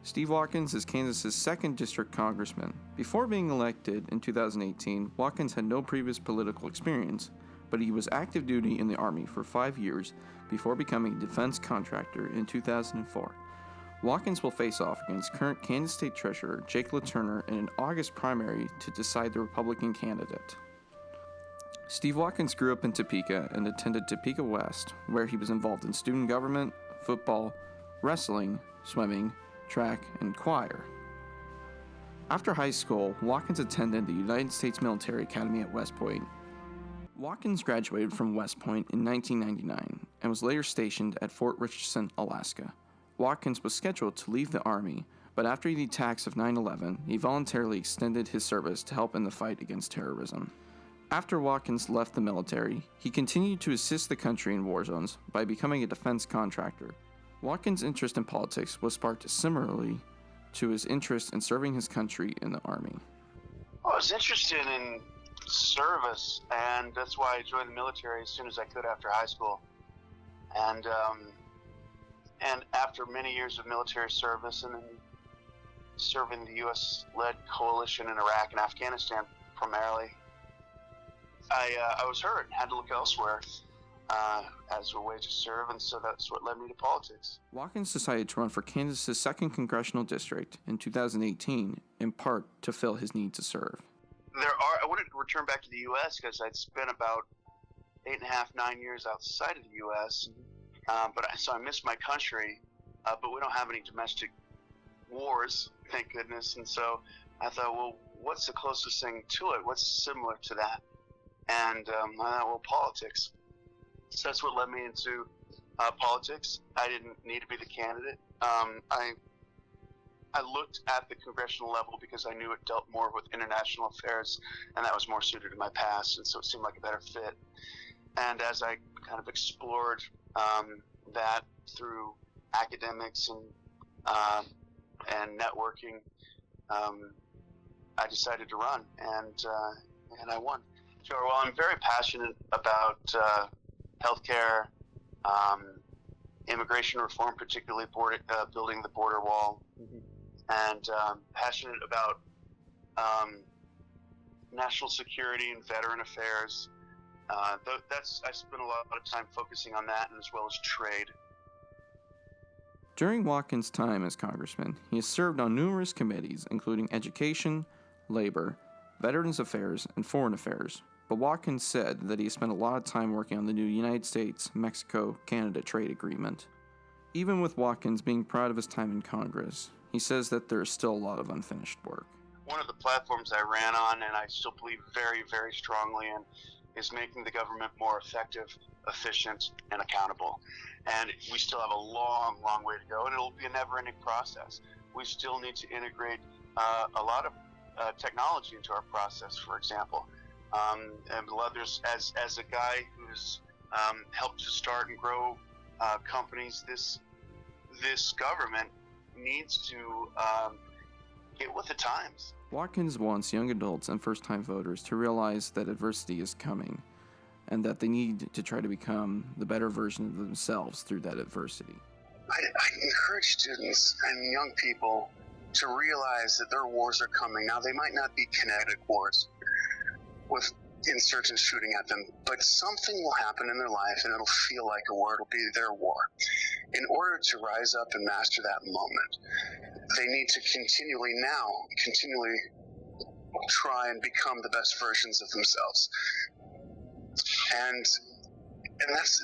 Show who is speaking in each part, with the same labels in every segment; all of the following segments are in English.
Speaker 1: Steve Watkins is Kansas's 2nd District Congressman. Before being elected in 2018, Watkins had no previous political experience, but he was active duty in the Army for 5 years before becoming a defense contractor in 2004. Watkins will face off against current Kansas State Treasurer Jake LaTurner in an August primary to decide the Republican candidate. Steve Watkins grew up in Topeka and attended Topeka West, where he was involved in student government, football, wrestling, swimming, track, and choir. After high school, Watkins attended the United States Military Academy at West Point. Watkins graduated from West Point in 1999 and was later stationed at Fort Richardson, Alaska. Watkins was scheduled to leave the Army, but after the attacks of 9/11, he voluntarily extended his service to help in the fight against terrorism. After Watkins left the military, he continued to assist the country in war zones by becoming a defense contractor. Watkins' interest in politics was sparked similarly to his interest in serving his country in the Army.
Speaker 2: Well, I was interested in service, and that's why I joined the military as soon as I could after high school. And after many years of military service and then serving the U.S.-led coalition in Iraq and Afghanistan primarily, I was hurt and had to look elsewhere as a way to serve, and so that's what led me to politics.
Speaker 1: Watkins decided to run for Kansas's 2nd Congressional District in 2018, in part to fill his need to serve.
Speaker 2: I wanted to return back to the U.S. because I'd spent about 8.5, 9 years outside of the U.S., so I miss my country, but we don't have any domestic wars, thank goodness, and so I thought, well, what's the closest thing to it? What's similar to that? And I thought, well, politics. So that's what led me into politics. I didn't need to be the candidate. I looked at the congressional level because I knew it dealt more with international affairs, and that was more suited to my past, and so it seemed like a better fit. And as I kind of explored that through academics and networking, I decided to run, and I won. Sure. Well, I'm very passionate about healthcare, immigration reform, particularly building the border wall, and passionate about national security and veteran affairs. I spent a lot of time focusing on that, and as well as trade.
Speaker 1: During Watkins' time as congressman, he has served on numerous committees, including Education, Labor, Veterans Affairs, and Foreign Affairs. But Watkins said that he has spent a lot of time working on the new United States-Mexico-Canada trade agreement. Even with Watkins being proud of his time in Congress, he says that there is still a lot of unfinished work.
Speaker 2: One of the platforms I ran on, and I still believe very, very strongly in, is making the government more effective, efficient, and accountable. And we still have a long, long way to go, and it'll be a never-ending process. We still need to integrate a lot of technology into our process, for example. And others, as a guy who's helped to start and grow companies, this government needs to get with the times.
Speaker 1: Watkins wants young adults and first-time voters to realize that adversity is coming and that they need to try to become the better version of themselves through that adversity.
Speaker 2: I encourage students and young people to realize that their wars are coming. Now, they might not be kinetic wars with insurgents shooting at them, but something will happen in their life and it'll feel like a war. It'll be their war. In order to rise up and master that moment, they need to continually try and become the best versions of themselves. And that's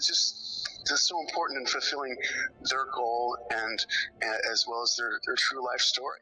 Speaker 2: so important in fulfilling their goal and as well as their true life story.